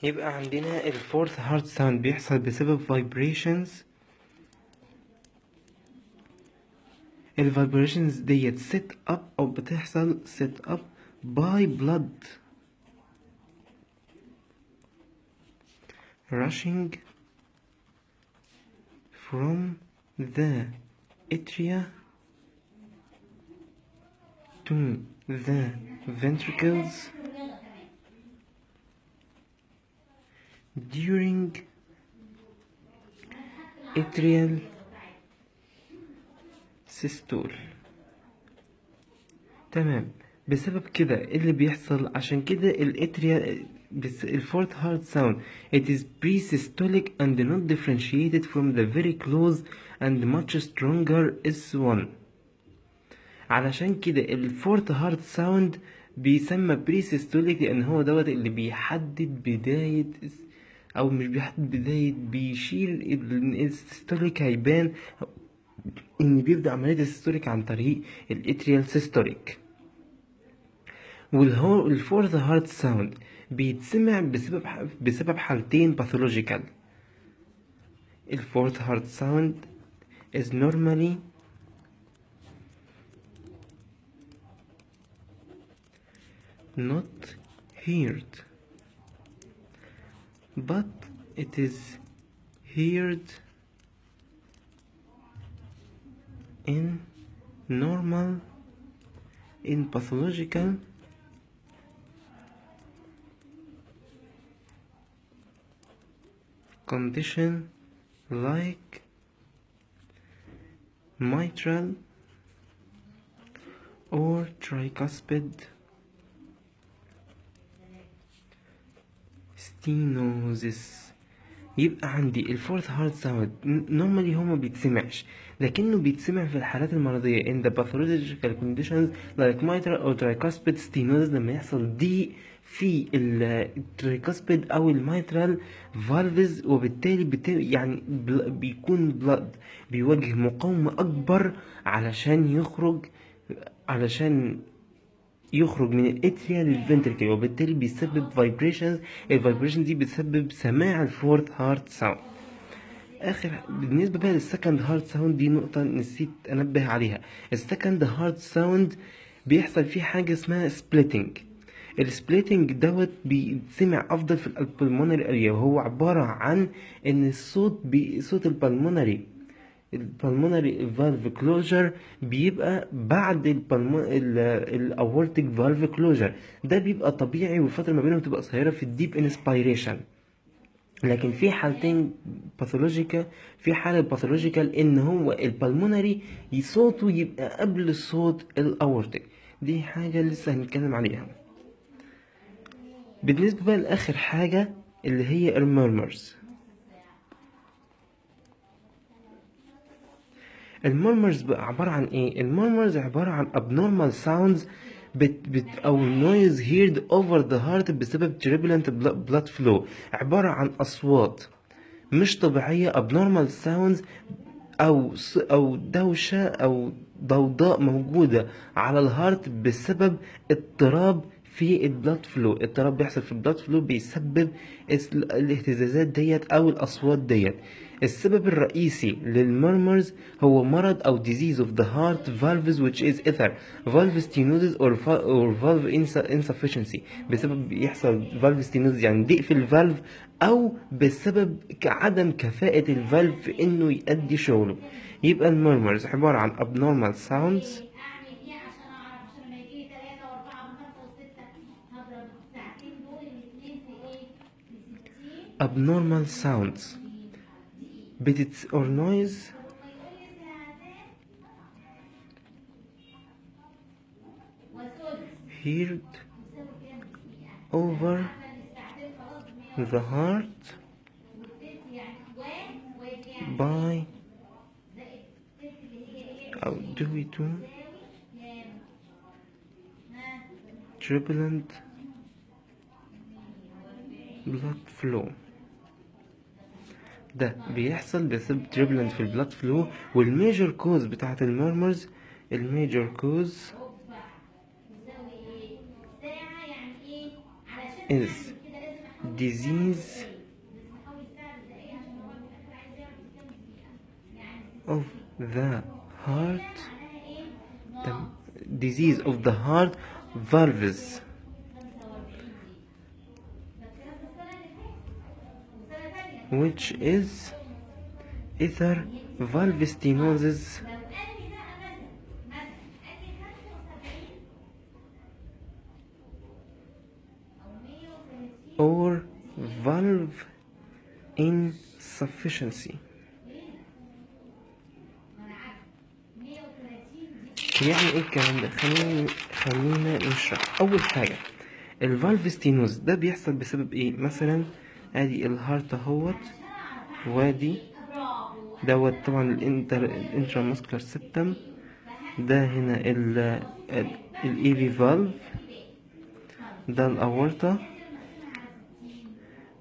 يبقى عندنا الفورث هارت ساوند بيحصل بسبب vibrations. الفايبريشنز ديت set up او بتحصل set up by blood rushing from the atria to the ventricles during atrial systole. تمام. بسبب كده اللي بيحصل، عشان كده الاتريا الفورث هارت ساوند it is pre-systolic and not differentiated from the very close and much stronger S1. علشان كده الفورث هارت ساوند بيسمى بري-سيستوليك لان هو دوت اللي بيحدد بداية، او مش بيحدد بداية، بيشير السيستوليك هيبان ان بيبدأ عملية السيستوليك عن طريق الاتريال سيستوليك. والفورث هارت ساوند بيتسمع بسبب حالتين باثولوجيكال. الفورث هارت ساوند is normally not heard, but it is heard in normal, in pathological condition like mitral or tricuspid stenosis. يبقى عندي الفورث هارت ساوند نورمالي هو ما بيتسمعش، لكنه بيتسمع في الحالات المرضية in the pathological conditions like mitral or tricuspid stenosis، لما يحصل ضيق في التريكاسبيد او الميترال فالفز، وبالتالي يعني بيكون بلاد بيواجه مقاومة اكبر علشان يخرج من الاتريا للفنتركل، وبالتالي بيسبب فايبريشنز. الفايبريشن دي بتسبب سماع الفورث هارت ساوند. بالنسبة بقى للسكند هارت ساوند، دي نقطة نسيت انبه عليها. السكند هارت ساوند بيحصل فيه حاجة اسمها سبليتنج. السبليتنج دوت بيتسمع افضل في البلمونري اريا، وهو عبارة عن ان صوت البلمونري فالف كلوجر بيبقى بعد الاورتيك فالف كلوجر. ده بيبقى طبيعي، والفترة ما بينهم تبقى قصيرة في الديب انسبيريشن. لكن في حالتين باثولوجيكال، في حالة باثولوجيكال ان هو البلمونري صوته يبقى قبل صوت الاورتيك. دي حاجة لسه هنتكلم عليها. بالنسبة بقى لآخر حاجة اللي هي المurmurs. المurmurs بقى عبارة عن ايه؟ المurmurs عبارة عن abnormal sounds او noise heard over the heart بسبب turbulent blood flow. عبارة عن أصوات مش طبيعية، abnormal sounds او دوشة او ضوضاء موجودة على الهارت بسبب اضطراب في البلاد فلو. اضطراب بيحصل في البلاد فلو بيسبب الاهتزازات ديت او الاصوات ديت. السبب الرئيسي للمرمرز هو مرض او disease of the heart valves which is either valve stenosis or valve insufficiency. بسبب يحصل valve stenosis يعني ضيق في الفالف، او بسبب عدم كفاءة الفالف في انه يؤدي شغله. يبقى المرمرز عبارة عن abnormal sounds abnormal sounds or noise heard over the heart by أو due to turbulent blood flow. ده بيحصل بسبب turbulent في البلاد فلو. والميجر كوز بتاعت المرمرز، الميجر كوز is disease of the heart disease of the heart valves which is either valve stenosis or valve insufficiency. يعني ايه الكلام ده؟ خلينا نشرح. اول حاجه الفالف ستينوز ده بيحصل بسبب ايه؟ مثلا ادي الهارت اهوت، وادي دوت طبعا الانترا ماسكولار سيبتم، ده هنا الاي في فالف، ده الاورطه،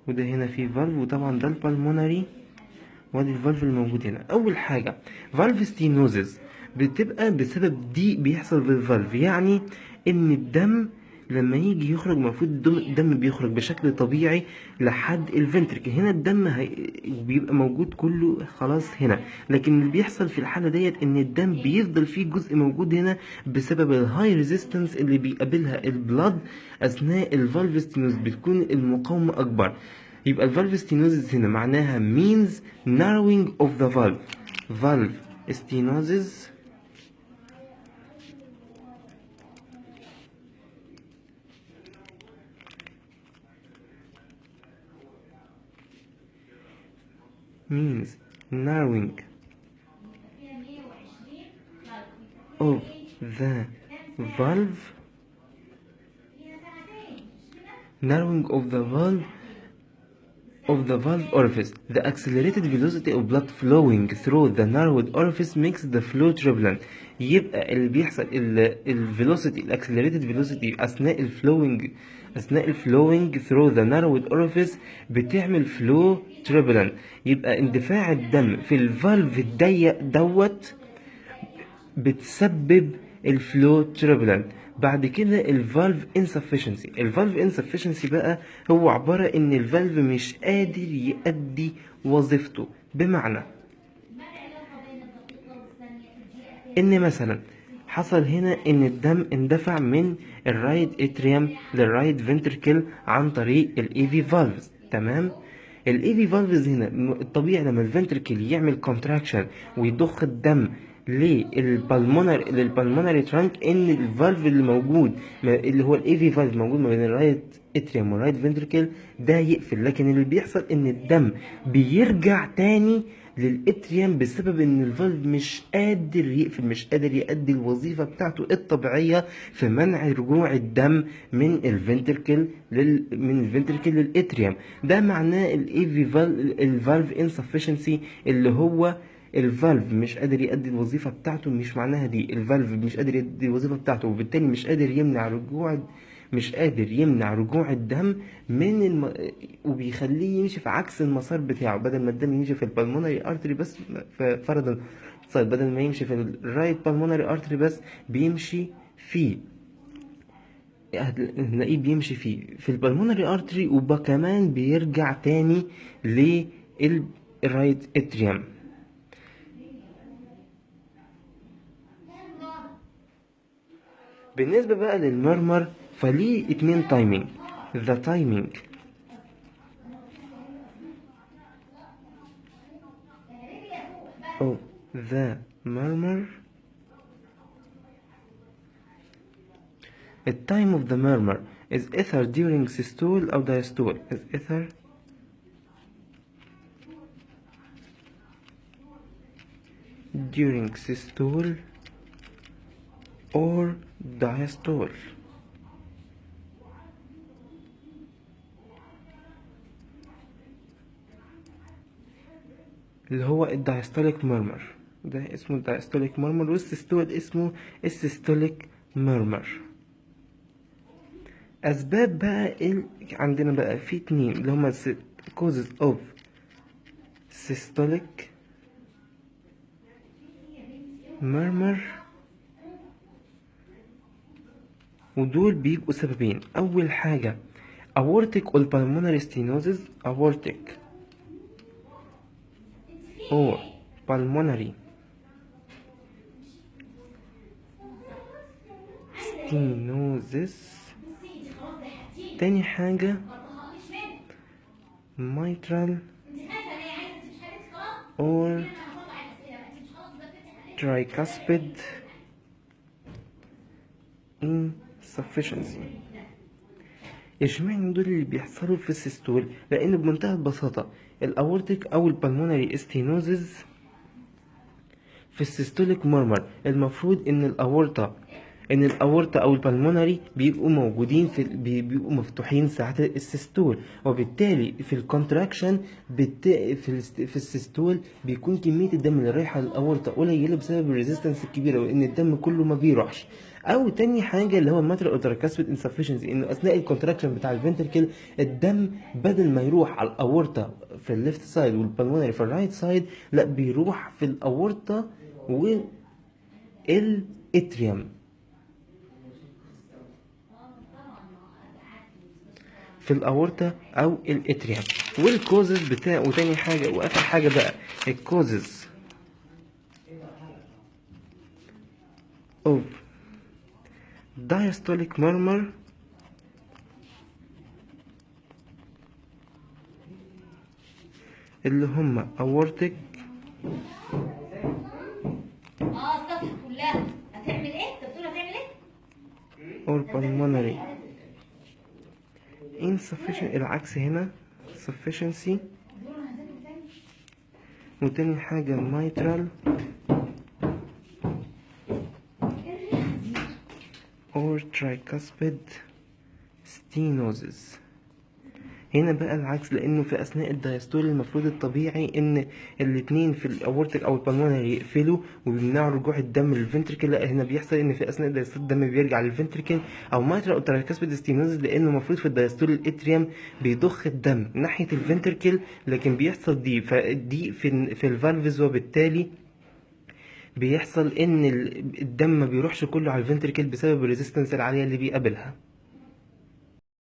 وده هنا في فالف، وطبعا ده البلمونري، وادي الفالف الموجود هنا. اول حاجه فالف ستينوزز بتبقى بسبب دي بيحصل في الفالف، يعني ان الدم لما يجي يخرج المفروض الدم بيخرج بشكل طبيعي لحد الفنتركل، هنا الدم بيبقى موجود كله خلاص هنا، لكن اللي بيحصل في الحالة ديت ان الدم بيفضل فيه جزء موجود هنا بسبب الهاي ريزيستنس اللي بيقابلها البلاد اثناء الفالف ستينوز، بتكون المقاومة اكبر. يبقى الفالف ستينوزز هنا معناها means narrowing of the valve stenosis means narrowing of the valve orifice. The accelerated velocity of blood flowing through the narrowed orifice makes the flow turbulent. يبقى اللي بيحصل الفيلوسيتي الاكسلريتد فيلوسيتي اثناء الفلوينج through the narrowed orifice بتعمل flow turbulent. يبقى اندفاع الدم في الفالف الضيق دوت بتسبب الفلو تربلنت. بعد كده الفالف insufficiency بقى هو عبارة ان الفالف مش قادر يؤدي وظيفته، بمعنى ان مثلا حصل هنا ان الدم اندفع من الرايت اتريوم للرايت فنتركل عن طريق الاي في فالفز، تمام. الاي في فالفز هنا الطبيعي لما الفنتركل يعمل كونتراكشن ويضخ الدم للبلمونري ترانك، ان الفالف اللي موجود اللي هو الاي في فالف موجود ما بين الرايت اتريوم والرايت فنتركل ده يقفل، لكن اللي بيحصل ان الدم بيرجع تاني للاتريوم بسبب ان الفالف مش قادر يقفل، مش قادر يؤدي الوظيفه بتاعته الطبيعيه في منع رجوع الدم من الفنتركل للاتريوم. ده معناه الاي في الفالف انسفشنسي، اللي هو الفالف مش قادر يؤدي الوظيفه بتاعته، مش معناها دي الفالف مش قادر يؤدي الوظيفه بتاعته وبالتالي مش قادر يمنع رجوع الدم وبيخليه يمشي في عكس المسار بتاعه. بدل ما الدم يمشي في البلمونري ارتري بس فرضا، بدل ما يمشي في الرايت بالمونري ارتري بس بيمشي نلاقيه بيمشي في البلمونري ارتري، وكمان بيرجع تاني للرايت اتريوم. بالنسبة بقى للمرمر فليه 2 تايمينج. the timing of the murmur the time of the murmur is either during systole or diastole is either during systole or diastole. اللي هو الدايستوليك مurmur، ده اسمه الدايستوليك murmur، والسيستول اسمه السيستوليك murmur. اسباب بقى عندنا بقى في 2 اللي هما causes of systolic murmur، ودول بيبقوا سببين. اول حاجة aortic or pulmonary stenosis. aortic or pulmonary stenosis. تاني حاجة mitral or tricuspid insufficiency. اشمعنى دول اللي بيحصلوا في السيستول؟ لان بمنتهى البساطة الاورتيك او البلمونري استينوزز في السيستوليك مورمر المفروض ان الاورطة او البلمونري بيبقوا موجودين بيبقوا مفتوحين ساعة السيستول، وبالتالي في الكونتراكشن في السيستول بيكون كمية الدم اللي رايحة للاورطة قليلة بسبب الريزيستنس الكبيرة وان الدم كله ما بيروحش. او تاني حاجة اللي هو الماترال اوتراكاسبيد انسفشنسي، انه اثناء الكونتراكشن بتاع الفنتركل الدم بدل ما يروح على الاورطة في الليفت سايد والبلمونري في الرايت سايد، لا بيروح في الاورطة والاتريوم. في الاورطة او الاتريوم. والكوزز بتاع، وتاني حاجة واخر حاجة بقى الكوزز of diastolic murmur اللي هم aortic الصفحة كلها هتعمل ايه؟ انت بتقول هتعمل ايه؟ or pulmonary insufficient، العكس هنا sufficiency. وتاني حاجة mitral or tricuspid stenosis. هنا بقى العكس، لانه في اثناء الدايستول المفروض الطبيعي ان الاتنين في الاورتيك او البلمونري يقفلوا وبيمنعوا رجوع الدم للفنتركل، لا هنا بيحصل ان في اثناء الدايستول الدم بيرجع للفنتركل. او مايترال او ترايكاسبيد ستينوزس لانه المفروض في الدايستول الاتريوم بيضخ الدم ناحيه الفنتركل، لكن بيحصل دي في الفالفز، وبالتالي بيحصل ان الدم ما بيروحش كله على الفنتركل بسبب الريزيستنس العاليه اللي بيقابلها.